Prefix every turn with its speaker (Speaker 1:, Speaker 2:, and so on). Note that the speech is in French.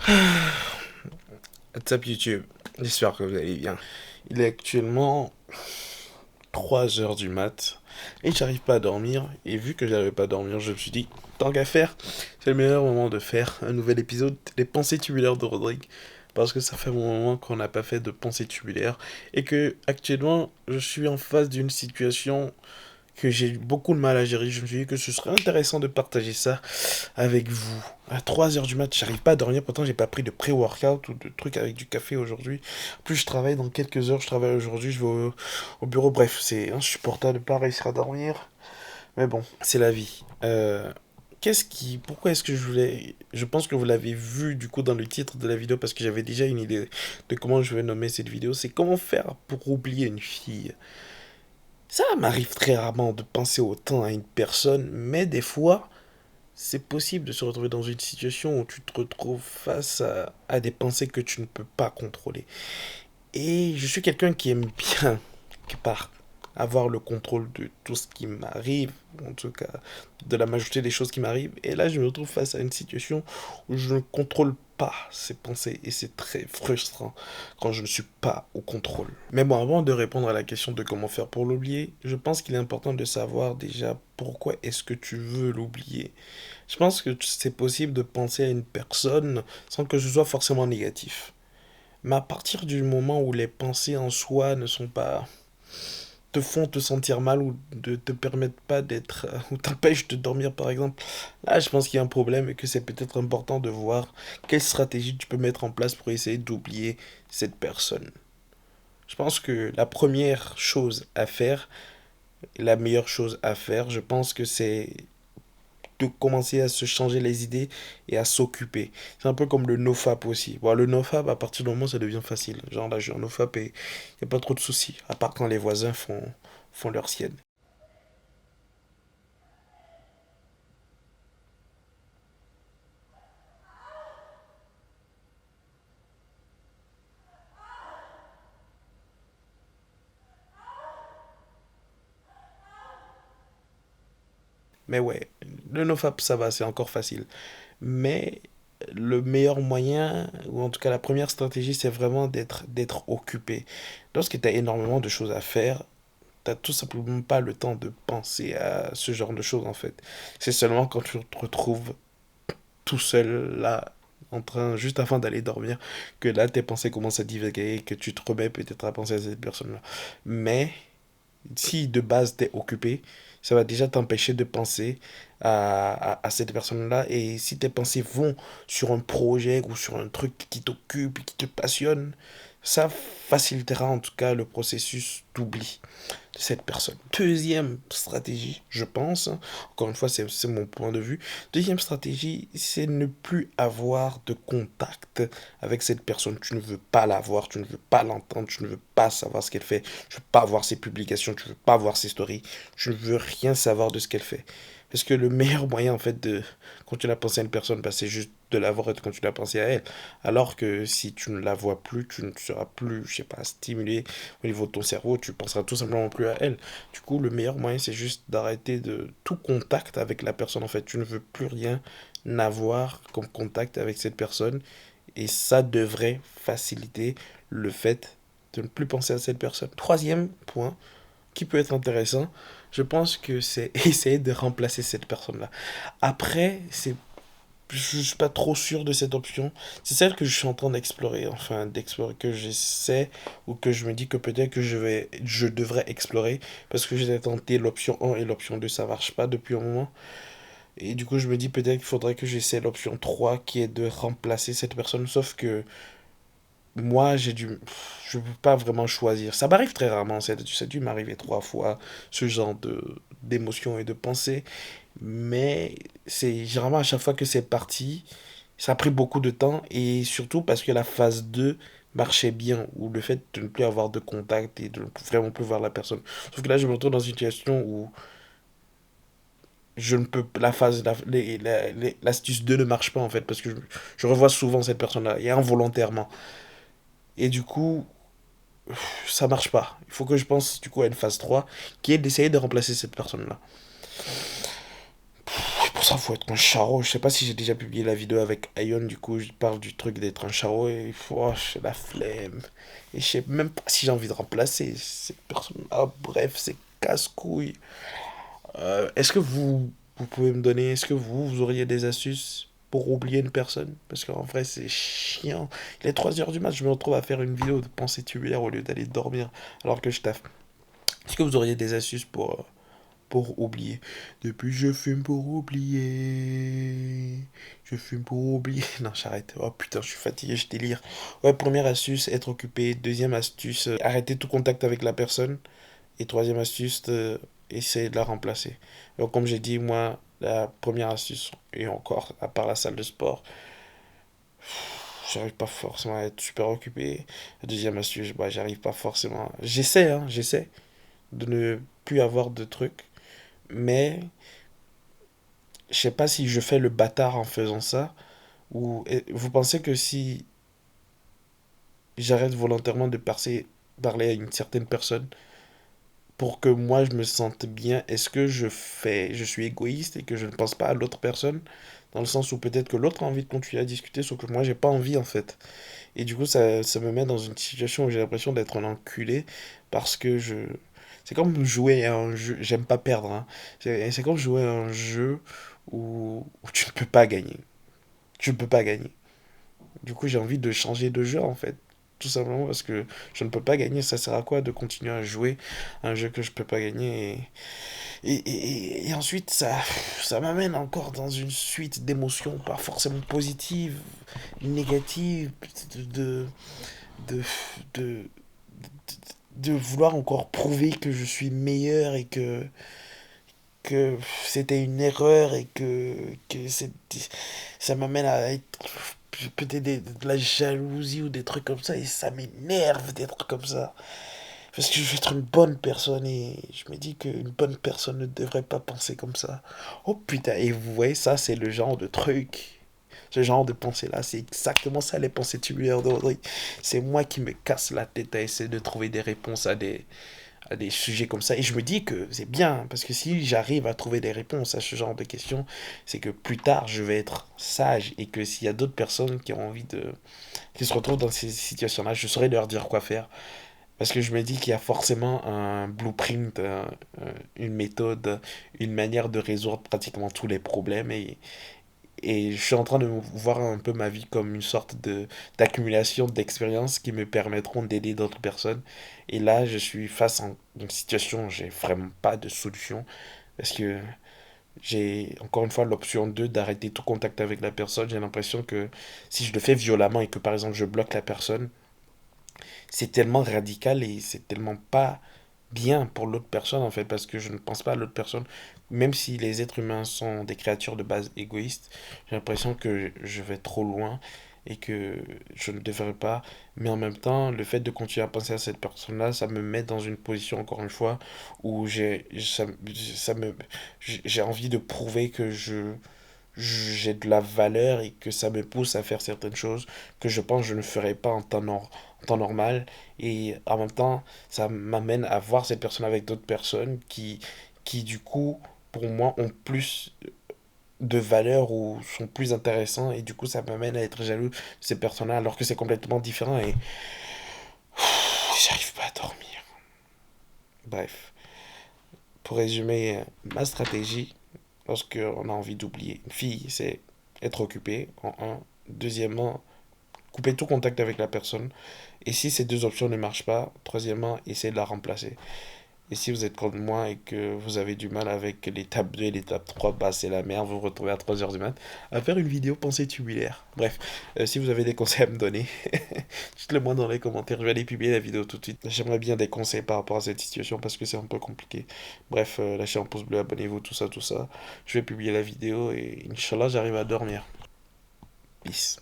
Speaker 1: What's up YouTube? J'espère que vous allez bien. Il est actuellement 3 heures du mat et j'arrive pas à dormir. Et vu que j'arrive pas à dormir, je me suis dit, tant qu'à faire, c'est le meilleur moment de faire un nouvel épisode des pensées tubulaires de Rodrigue. Parce que ça fait un moment qu'on n'a pas fait de pensées tubulaires et que actuellement je suis en face d'une situation que j'ai beaucoup de mal à gérer. Je me suis dit que ce serait intéressant de partager ça avec vous. À 3 heures du mat, j'arrive pas à dormir, pourtant j'ai pas pris de pré-workout ou de trucs avec du café aujourd'hui. En plus, je travaille dans quelques heures, je travaille aujourd'hui, je vais au bureau. Bref, c'est insupportable de pas réussir à dormir. Mais bon, c'est la vie. Pourquoi est-ce que je voulais. Je pense que vous l'avez vu du coup dans le titre de la vidéo parce que j'avais déjà une idée de comment je vais nommer cette vidéo. C'est comment faire pour oublier une fille. Ça m'arrive très rarement de penser autant à une personne, mais des fois, c'est possible de se retrouver dans une situation où tu te retrouves face à des pensées que tu ne peux pas contrôler. Et je suis quelqu'un qui aime bien, quelque part, avoir le contrôle de tout ce qui m'arrive, en tout cas de la majorité des choses qui m'arrivent. Et là, je me retrouve face à une situation où je ne contrôle pas ces pensées et c'est très frustrant quand je ne suis pas au contrôle. Mais bon, avant de répondre à la question de comment faire pour l'oublier, je pense qu'il est important de savoir déjà pourquoi est-ce que tu veux l'oublier. Je pense que c'est possible de penser à une personne sans que ce soit forcément négatif. Mais à partir du moment où les pensées en soi ne sont pas te font te sentir mal ou ne te permettent pas d'être ou t'empêchent de dormir par exemple, là je pense qu'il y a un problème et que c'est peut-être important de voir quelle stratégie tu peux mettre en place pour essayer d'oublier cette personne. Je pense que la première chose à faire, la meilleure chose à faire, je pense que c'est de commencer à se changer les idées et à s'occuper. C'est un peu comme le nofap aussi. Bon, le nofap, à partir du moment où ça devient facile. Genre là, j'ai un nofap et il n'y a pas trop de soucis. À part quand les voisins font leur sienne. Mais ouais, le nofap, ça va, c'est encore facile. Mais le meilleur moyen, ou en tout cas la première stratégie, c'est vraiment d'être occupé. Lorsque tu as énormément de choses à faire, t'as tout simplement pas le temps de penser à ce genre de choses en fait. C'est seulement quand tu te retrouves tout seul là, en train, juste avant d'aller dormir, que là tes pensées commencent à divaguer, que tu te remets peut-être à penser à cette personne-là. Mais si de base t'es occupé, ça va déjà t'empêcher de penser à cette personne-là. Et si tes pensées vont sur un projet ou sur un truc qui t'occupe, qui te passionne, ça facilitera en tout cas le processus d'oubli de cette personne. Deuxième stratégie, je pense, hein, encore une fois, c'est mon point de vue. Deuxième stratégie, c'est ne plus avoir de contact avec cette personne. Tu ne veux pas la voir, tu ne veux pas l'entendre, tu ne veux pas savoir ce qu'elle fait, tu ne veux pas voir ses publications, tu ne veux pas voir ses stories, tu ne veux rien savoir de ce qu'elle fait. Parce que le meilleur moyen, en fait, de continuer à penser à une personne, bah, c'est juste de la voir et de continuer à penser à elle. Alors que si tu ne la vois plus, tu ne seras plus, je sais pas, stimulé au niveau de ton cerveau, tu penseras tout simplement plus à elle. Du coup, le meilleur moyen, c'est juste d'arrêter de tout contact avec la personne. En fait, tu ne veux plus rien avoir comme contact avec cette personne. Et ça devrait faciliter le fait de ne plus penser à cette personne. Troisième point qui peut être intéressant, je pense que c'est essayer de remplacer cette personne-là. Après, je suis pas trop sûr de cette option. C'est celle que je suis en train d'explorer, enfin d'explorer, que j'essaie ou que je me dis que peut-être que je devrais explorer parce que j'ai tenté l'option 1 et l'option 2, ça marche pas depuis un moment. Et du coup, je me dis peut-être qu'il faudrait que j'essaie l'option 3 qui est de remplacer cette personne, sauf que moi, je peux pas vraiment choisir. Ça m'arrive très rarement, ça a dû m'arriver 3 fois, ce genre d'émotions et de pensées. Mais c'est généralement à chaque fois que c'est parti, ça a pris beaucoup de temps et surtout parce que la phase 2 marchait bien, ou le fait de ne plus avoir de contact et de ne vraiment plus voir la personne. Sauf que là, je me retrouve dans une situation où je ne peux la phase l'astuce 2 ne marche pas en fait parce que je revois souvent cette personne-là et involontairement. Et du coup, ça marche pas. Il faut que je pense du coup à une phase 3 qui est d'essayer de remplacer cette personne-là. ça, faut être un charreau. Je sais pas si j'ai déjà publié la vidéo avec Ayon, du coup, je parle du truc d'être un charreau et oh, j'ai la flemme. Et je sais même pas si j'ai envie de remplacer cette personne. Ah, bref, c'est casse-couille. Est-ce que vous pouvez me donner, est-ce que vous auriez des astuces pour oublier une personne? Parce qu'en vrai, c'est chiant. Il est 3 heures du mat, je me retrouve à faire une vidéo de pensée tubulaire au lieu d'aller dormir alors que je taffe. Est-ce que vous auriez des astuces pour oublier? Depuis, je fume pour oublier. Je fume pour oublier. Non, j'arrête. Oh putain, je suis fatigué, je délire. Ouais, première astuce, être occupé. Deuxième astuce, arrêter tout contact avec la personne. Et troisième astuce, essayer de la remplacer. Donc, comme j'ai dit, moi, la première astuce, et encore, à part la salle de sport, j'arrive pas forcément à être super occupé. La deuxième astuce, bah, j'arrive pas forcément. J'essaie, hein, j'essaie de ne plus avoir de trucs. Mais je sais pas si je fais le bâtard en faisant ça. Ou vous pensez que si j'arrête volontairement de parler à une certaine personne, pour que moi je me sente bien, est-ce que je suis égoïste et que je ne pense pas à l'autre personne, dans le sens où peut-être que l'autre a envie de continuer à discuter, sauf que moi j'ai pas envie en fait. Et du coup ça me met dans une situation où j'ai l'impression d'être un enculé parce que c'est comme jouer à un jeu, j'aime pas perdre, hein. C'est comme jouer à un jeu où tu ne peux pas gagner. Tu ne peux pas gagner. Du coup j'ai envie de changer de jeu en fait. Tout simplement parce que je ne peux pas gagner. Ça sert à quoi de continuer à jouer à un jeu que je peux pas gagner et ensuite, ça m'amène encore dans une suite d'émotions, pas forcément positives, négatives, de, de, de, de vouloir encore prouver que je suis meilleur et que c'était une erreur et ça m'amène à être peut-être de la jalousie ou des trucs comme ça et ça m'énerve d'être comme ça. Parce que je veux être une bonne personne et je me dis qu'une bonne personne ne devrait pas penser comme ça. Oh putain, et vous voyez, ça c'est le genre de truc, ce genre de pensée-là, c'est exactement ça les pensées tubulaires d'Audrey. C'est moi qui me casse la tête à essayer de trouver des réponses à des sujets comme ça. Et je me dis que c'est bien, parce que si j'arrive à trouver des réponses à ce genre de questions, c'est que plus tard je vais être sage et que s'il y a d'autres personnes qui ont envie qui se retrouvent dans ces situations-là, je saurais leur dire quoi faire. Parce que je me dis qu'il y a forcément un blueprint, une méthode, une manière de résoudre pratiquement tous les problèmes. Et je suis en train de voir un peu ma vie comme une sorte d'accumulation d'expériences qui me permettront d'aider d'autres personnes. Et là, je suis face à une situation où j'ai vraiment pas de solution. Parce que j'ai encore une fois l'option 2 d'arrêter tout contact avec la personne. J'ai l'impression que si je le fais violemment et que par exemple je bloque la personne, c'est tellement radical et c'est tellement pas bien pour l'autre personne en fait parce que je ne pense pas à l'autre personne même si les êtres humains sont des créatures de base égoïstes, j'ai l'impression que je vais trop loin et que je ne devrais pas, mais en même temps le fait de continuer à penser à cette personne là ça me met dans une position encore une fois où j'ai envie de prouver que j'ai de la valeur et que ça me pousse à faire certaines choses que je pense que je ne ferais pas en temps normal. Et en même temps, ça m'amène à voir ces personnes avec d'autres personnes qui du coup, pour moi, ont plus de valeur ou sont plus intéressants. Et du coup, ça m'amène à être jaloux de ces personnes-là alors que c'est complètement différent et j'arrive pas à dormir. Bref, pour résumer ma stratégie, lorsqu'on a envie d'oublier une fille, c'est être occupé en un. Deuxièmement, couper tout contact avec la personne. Et si ces deux options ne marchent pas, troisièmement, essayez de la remplacer. Et si vous êtes comme moi et que vous avez du mal avec l'étape 2 et l'étape 3, bah c'est la merde, vous vous retrouvez à 3 heures du mat à faire une vidéo pensée tubulaire. Bref, si vous avez des conseils à me donner, dites-le moi dans les commentaires, je vais aller publier la vidéo tout de suite. J'aimerais bien des conseils par rapport à cette situation parce que c'est un peu compliqué. Bref, lâchez un pouce bleu, abonnez-vous, tout ça, tout ça. Je vais publier la vidéo et Inch'Allah j'arrive à dormir. Peace.